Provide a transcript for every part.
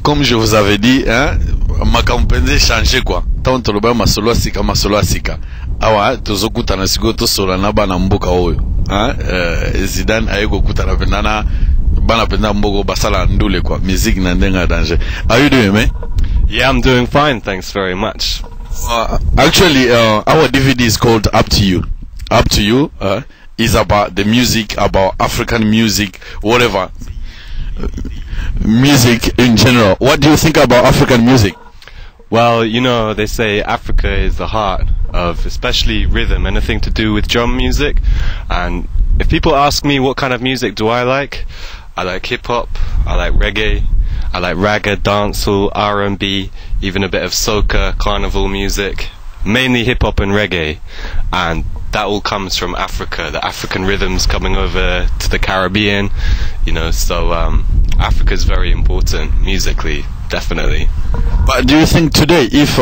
Comme je vous avais dit, hein, ma campagne changé quoi. Tant que le masolo asika. Awa tozokuta na sigo to sola na bana mboka oyo. Hein, Zidane ayego kuta na pendana bana pendana mbogo basala ndule quoi. Musique na ndenga danger. Are you doing, man? Yeah, I'm doing fine. Thanks very much. Actually, our DVD is called Up to You. Up to You is about the music, about African music, whatever. Music in general. What do you think about African music? Well, you know, they say Africa is the heart of especially rhythm, anything to do with drum music. And if people ask me what kind of music do I like hip hop, I like reggae, I like ragga, dancehall, R&B, even a bit of soca, carnival music, mainly hip hop and reggae. And that all comes from Africa, the African rhythms coming over to the Caribbean, you know, so Africa's very important musically, definitely. But do you think today, if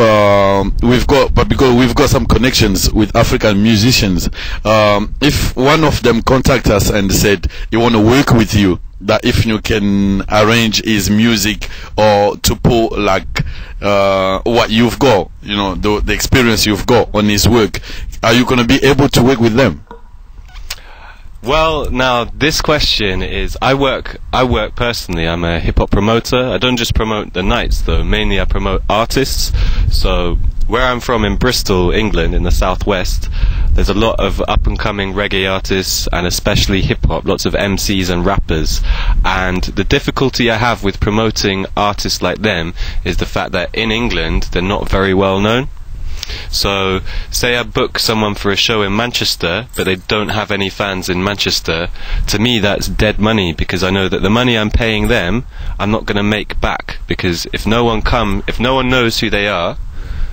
because we've got some connections with African musicians, if one of them contact us and said you want to work with you, that if you can arrange his music or to put like what you've got, you know, the experience you've got on his work, are you going to be able to work with them? Well, now this question is, I work personally. I'm a hip hop promoter. I don't just promote the nights though. Mainly I promote artists. So where I'm from in Bristol, England, in the southwest, there's a lot of up and coming reggae artists and especially hip hop, lots of MCs and rappers. And the difficulty I have with promoting artists like them is the fact that in England they're not very well known. So, say I book someone for a show in Manchester, but they don't have any fans in Manchester, to me that's dead money, because I know that the money I'm paying them, I'm not going to make back, because if no one knows who they are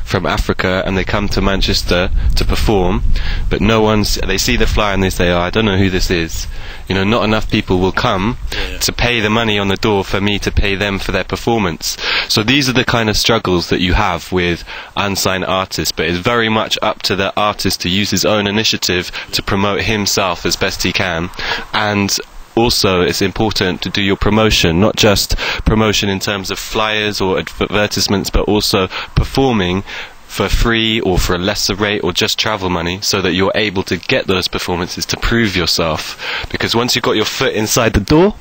from Africa and they come to Manchester to perform, but they see the flyer and they say, oh, I don't know who this is, you know, not enough people will come to pay the money on the door for me to pay them for their performance. So these are the kind of struggles that you have with unsigned artists, but it's very much up to the artist to use his own initiative to promote himself as best he can. And also it's important to do your promotion, not just promotion in terms of flyers or advertisements, but also performing for free or for a lesser rate or just travel money, so that you're able to get those performances to prove yourself. Because once you've got your foot inside the door,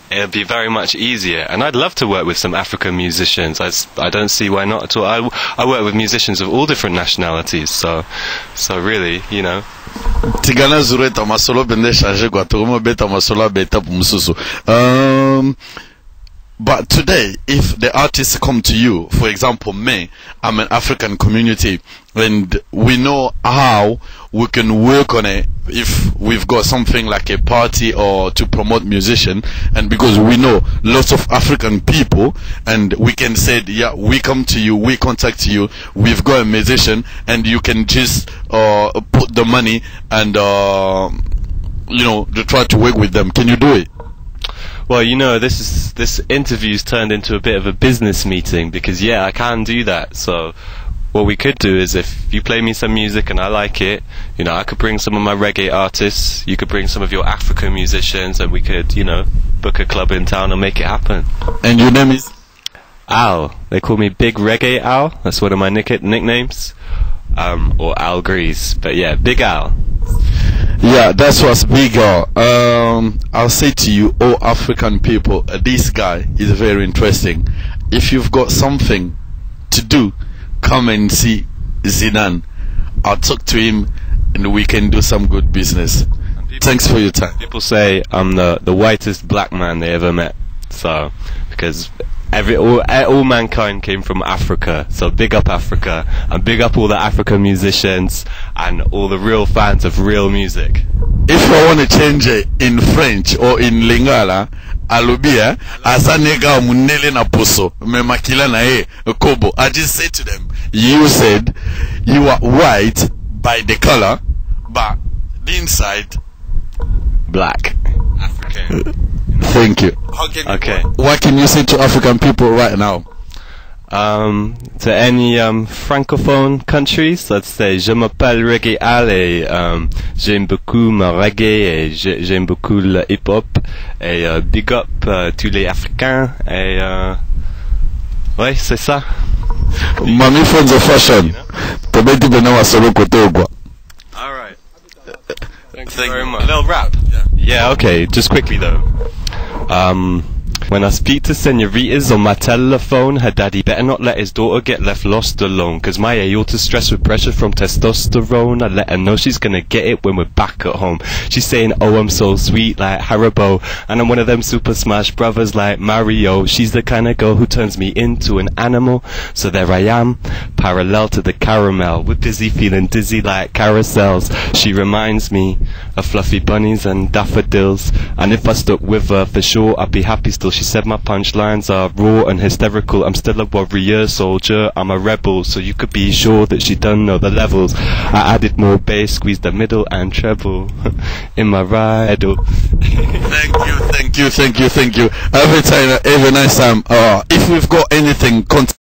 it'll be very much easier. And I'd love to work with some African musicians. I don't see why not at all. I work with musicians of all different nationalities, so really, you know. Tigana zureta masolo bende changer kwa tomo beta masolo beta pumsusu. But today, if the artists come to you, for example, me, I'm an African community, and we know how we can work on it if we've got something like a party or to promote musician, and because we know lots of African people, and we can say, yeah, we come to you, we contact you, we've got a musician, and you can just put the money and you know, to try to work with them. Can you do it? Well, you know, this interview's turned into a bit of a business meeting, because yeah, I can do that. So what we could do is, if you play me some music and I like it, you know, I could bring some of my reggae artists, you could bring some of your African musicians, and we could, you know, book a club in town and make it happen. And your name is? Al. They call me Big Reggae Al. That's one of my nicknames. Or Al Grease. But yeah, Big Al. Yeah, that's what's Big Al. I'll say to you, all African people, this guy is very interesting. If you've got something to do, come and see Zidane. I'll talk to him and we can do some good business. Thanks for your time. People say I'm the whitest black man they ever met. So, because all mankind came from Africa, so big up Africa, and big up all the African musicians and all the real fans of real music. If I want to change it in French or in Lingala, alubia asanega Mundele na poso memakila na kobo. I just say to them, you said you are white by the color, but the inside black. African. Thank you. Okay. What can you say to African people right now? To any francophone countries, let's say, je m'appelle Reggae Al et j'aime beaucoup ma reggae et j'aime beaucoup le hip hop et big up tous les Africains et Ouais, c'est ça. Mami friends of fashion. Tobeti benawa solo kotogwa. Alright. Thank you very much. A little rap. Yeah, okay, just quickly though. When I speak to senoritas on my telephone, her daddy better not let his daughter get left lost alone, cause my aorta's stressed with pressure from testosterone. I let her know she's gonna get it when we're back at home. She's saying, oh, I'm so sweet like Haribo, and I'm one of them Super Smash Brothers like Mario. She's the kind of girl who turns me into an animal. So there I am, parallel to the caramel, we're busy feeling dizzy like carousels. She reminds me of fluffy bunnies and daffodils, and if I stuck with her for sure I'd be happy still. She said my punchlines are raw and hysterical. I'm still a warrior soldier, I'm a rebel, so you could be sure that she don't know the levels. I added more bass, squeezed the middle and treble in my ride. Thank you. Have a nice time. If we've got anything, contact